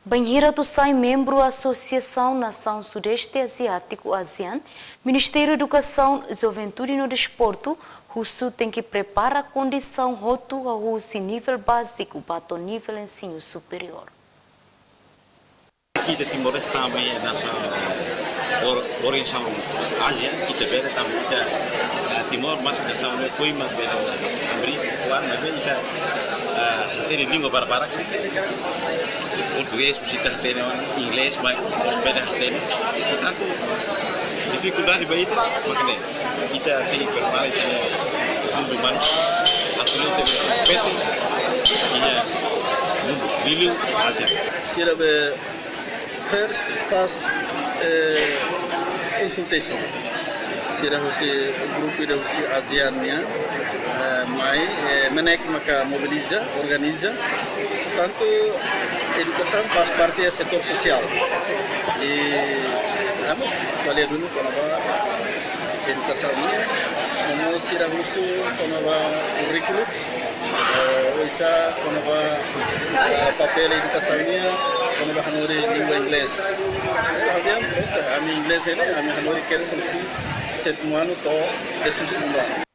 Banheira do Sai, membro da Associação Nação Sudeste Asiático ASEAN, Ministério da Educação, Juventude e no Desporto, Russo tem que preparar a condição roto ao nível básico para o nível ensino superior. Aqui de Timor-Leste também é nossa organização Ásia, kita beda também Timor, mas essa não foi uma abrir claro, mas kita tem língua para português, kita tem inglês, mas hospeda tem, portanto dificuldade baik makanya kita tem que preparar mundo humano, atualmente respeito e língua Ásia. First, fast consultation. Sira husi grupo ida husi ASEAN nya mai menek maka mobiliza, organiza. Tanto educação faz parte do setor social. E vamos valer dulu kalau educação nya, como sira husu como curriculum, isa como papel educação nya. Como hanuri língua inglês. Kami inglês ini, kami hanuri kira solusi setuan atau desum semua.